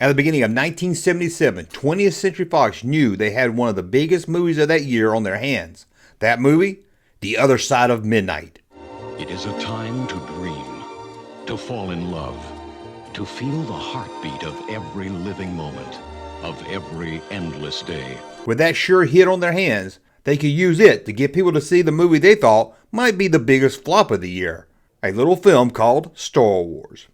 At the beginning of 1977, 20th Century Fox knew they had one of the biggest movies of that year on their hands. That movie? The Other Side of Midnight. It is a time to dream, to fall in love, to feel the heartbeat of every living moment, of every endless day. With that sure hit on their hands, they could use it to get people to see the movie they thought might be the biggest flop of the year. A little film called Star Wars.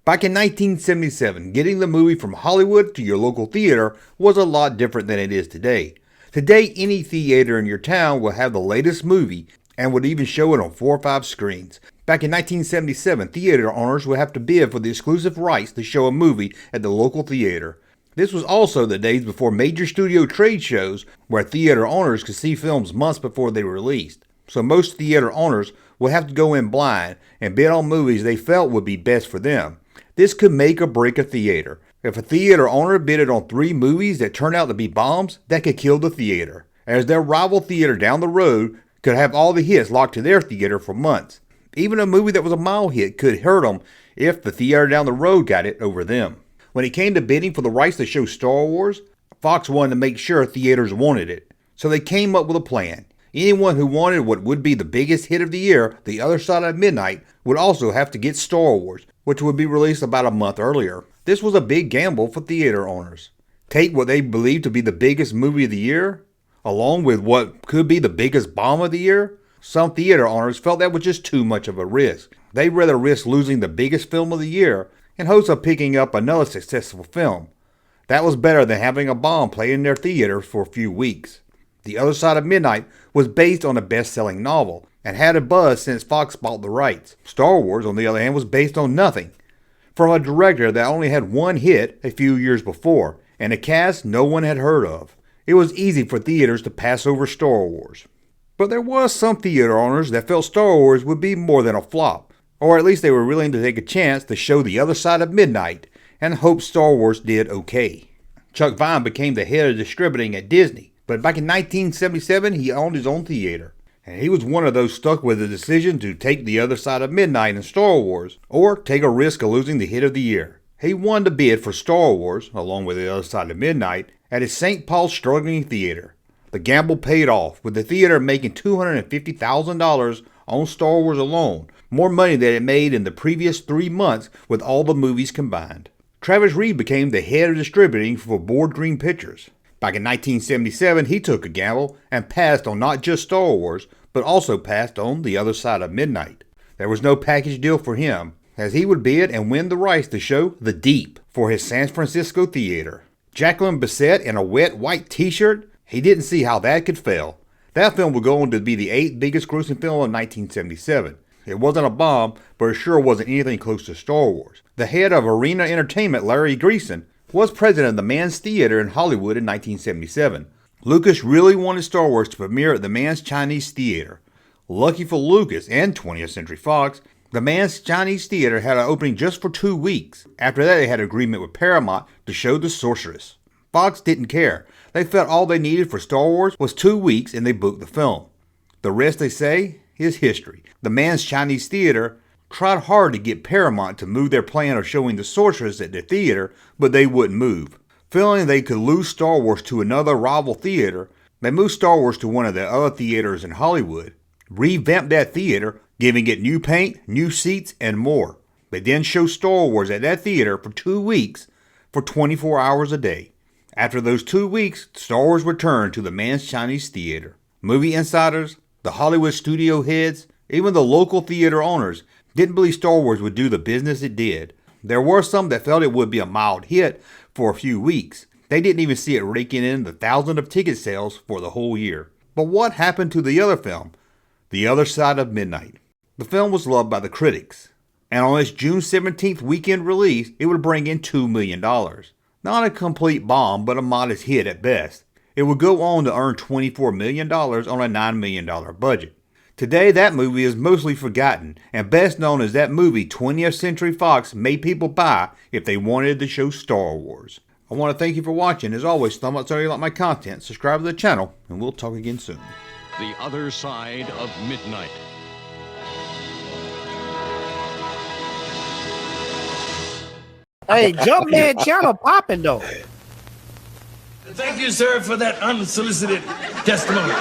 Back in 1977, getting the movie from Hollywood to your local theater was a lot different than it is today. Today, any theater in your town will have the latest movie and would even show it on 4 or 5 screens. Back in 1977, theater owners would have to bid for the exclusive rights to show a movie at the local theater. This was also the days before major studio trade shows where theater owners could see films months before they were released. So most theater owners would have to go in blind and bid on movies they felt would be best for them. This could make or break a theater. If a theater owner bidded on 3 movies that turned out to be bombs, that could kill the theater, as their rival theater down the road could have all the hits locked to their theater for months. Even a movie that was a mild hit could hurt them if the theater down the road got it over them. When it came to bidding for the rights to show Star Wars, Fox wanted to make sure theaters wanted it. So they came up with a plan. Anyone who wanted what would be the biggest hit of the year, The Other Side of Midnight, would also have to get Star Wars, which would be released about a month earlier. This was a big gamble for theater owners. Take what they believed to be the biggest movie of the year, along with what could be the biggest bomb of the year. Some theater owners felt that was just too much of a risk. They'd rather risk losing the biggest film of the year in hopes of picking up another successful film. That was better than having a bomb play in their theaters for a few weeks. The Other Side of Midnight was based on a best-selling novel and had a buzz since Fox bought the rights. Star Wars, on the other hand, was based on nothing, from a director that only had one hit a few years before, and a cast no one had heard of. It was easy for theaters to pass over Star Wars. But there was some theater owners that felt Star Wars would be more than a flop, or at least they were willing to take a chance to show The Other Side of Midnight and hope Star Wars did okay. Chuck Vine became the head of distributing at Disney, but back in 1977 he owned his own theater, and he was one of those stuck with the decision to take The Other Side of Midnight and Star Wars, or take a risk of losing the hit of the year. He won the bid for Star Wars, along with The Other Side of Midnight, at his St. Paul struggling theater. The gamble paid off, with the theater making $250,000 on Star Wars alone, more money than it made in the previous 3 months with all the movies combined. Travis Reed became the head of distributing for Board Green Pictures. Back in 1977, he took a gamble and passed on not just Star Wars, but also passed on The Other Side of Midnight. There was no package deal for him, as he would bid and win the rights to show The Deep for his San Francisco theater. Jacqueline Bisset in a wet white t-shirt, he didn't see how that could fail. That film would go on to be the 8th biggest grossing film of 1977. It wasn't a bomb, but it sure wasn't anything close to Star Wars. The head of Arena Entertainment, Larry Greason, was president of the Mann's Theater in Hollywood in 1977. Lucas really wanted Star Wars to premiere at the Mann's Chinese Theater. Lucky for Lucas and 20th Century Fox, the Mann's Chinese Theater had an opening just for 2 weeks. After that, they had an agreement with Paramount to show The Sorceress. Fox didn't care. They felt all they needed for Star Wars was 2 weeks, and they booked the film. The rest, they say, is history. The Mann's Chinese Theater tried hard to get Paramount to move their plan of showing The Sorceress at their theater, but they wouldn't move. Feeling they could lose Star Wars to another rival theater, they moved Star Wars to one of their other theaters in Hollywood, revamped that theater, giving it new paint, new seats, and more. They then showed Star Wars at that theater for 2 weeks for 24 hours a day. After those 2 weeks, Star Wars returned to the Mann's Chinese Theater. Movie insiders, the Hollywood studio heads, even the local theater owners didn't believe Star Wars would do the business it did. There were some that felt it would be a mild hit for a few weeks. They didn't even see it raking in the thousands of ticket sales for the whole year. But what happened to the other film, The Other Side of Midnight? The film was loved by the critics, and on its June 17th weekend release, it would bring in $2 million. Not a complete bomb, but a modest hit at best. It would go on to earn $24 million on a $9 million budget. Today, that movie is mostly forgotten, and best known as that movie 20th Century Fox made people buy if they wanted to show Star Wars. I want to thank you for watching. As always, thumb up so you like my content, subscribe to the channel, and we'll talk again soon. The Other Side of Midnight. Hey, Junkman channel popping though. Thank you, sir, for that unsolicited testimony.